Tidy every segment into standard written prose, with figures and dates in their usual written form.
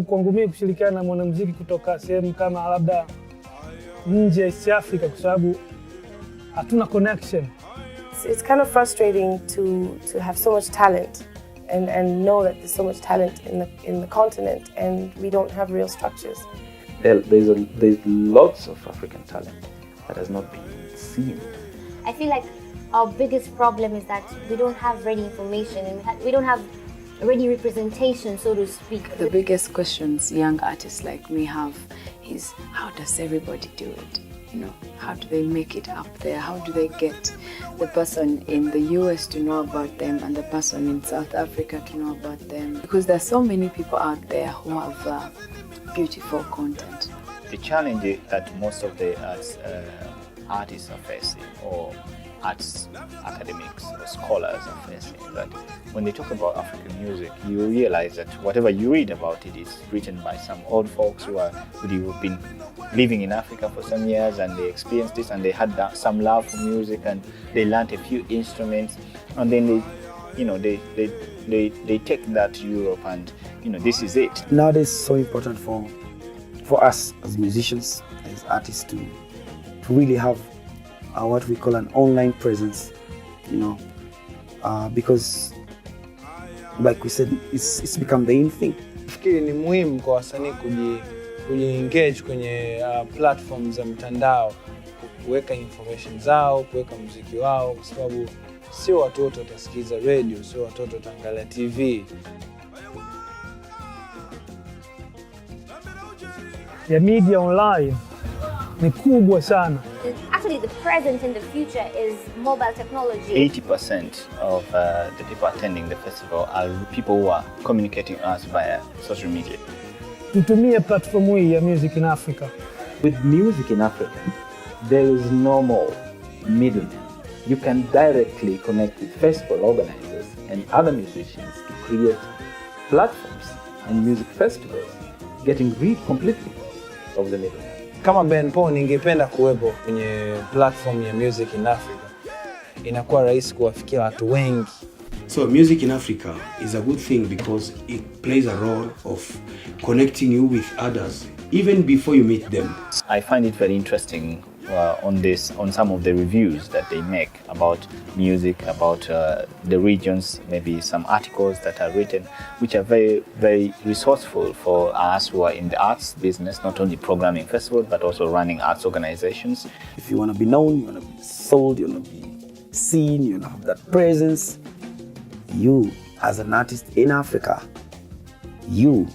Kwangu mimi kushirikiana na mwanamuziki kutoka sehemu kama labda nje ya East Africa kwa sababu hatuna connection. It's kind of frustrating to have so much talent and know that there's so much talent in the continent and we don't have real structures. There's lots of African talent that has not been seen. I feel like our biggest problem is that we don't have ready information and we don't have ready representation, so to speak. The biggest questions young artists like me have is, how does everybody do it? You know, how do they make it up there? How do they get the person in the US to know about them and the person in South Africa to know about them? Because there are so many people out there who have beautiful content. The challenge that most of the artists are facing, or arts academics or scholars are facing, that when they talk about African music, you realize that whatever you read about it is written by some old folks who've been living in Africa for some years, and they experienced this and they had some love for music and they learned a few instruments, and then they take that to Europe and this is it. Nowadays it's so important for us as musicians, as artists to really have what we call an online presence, because like we said, it's become the in thing. Nafikiri ni muhimu kwa wasanii kuji-engage kwenye platforms za mtandao, kuweka information zao, kuweka muziki wao, kwa sababu sio watu wote watasikiza radio, sio watu wote wataangalia TV. Ya media online ni kubwa sana. Actually, the present and the future is mobile technology. 80% of the people attending the festival are people who are communicating us via social media. Tutumie platform hii ya Music in Africa. With Music in Africa, there is no more middlemen. You can directly connect with festival organizers and other musicians to create platforms and music festivals, getting rid completely of the middlemen. Kama Ben Paul, ningependa kuwepo kwenye platform ya Music in Africa. Inakuwa rahisi kuwafikia watu wengi. So Music in Africa is a good thing because it plays a role of connecting you with others even before you meet them. I find it very interesting on some of the reviews that they make about music, about the regions, maybe some articles that are written, which are very, very resourceful for us who are in the arts business, not only programming festivals, but also running arts organizations. If you want to be known, you want to be sold, you want to be seen, you want to have that presence, you as an artist in Africa, you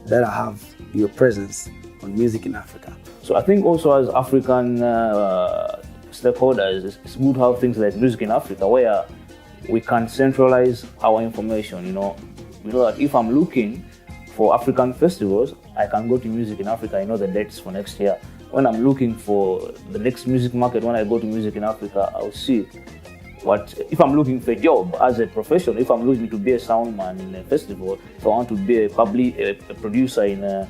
better have your presence on Music in Africa. So I think also as African stakeholders, it's good to have things like Music in Africa where we can centralize our information, You know that if I'm looking for African festivals, I can go to Music in Africa, I know the dates for next year. When I'm looking for the next music market, when I go to Music in Africa, I'll see if I'm looking for a job as a professional, if I'm looking to be a sound man in a festival, if I want to be a producer in a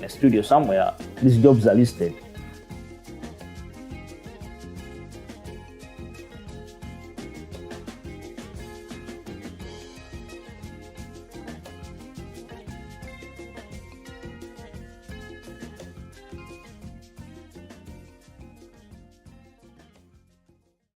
studio somewhere, these jobs are listed.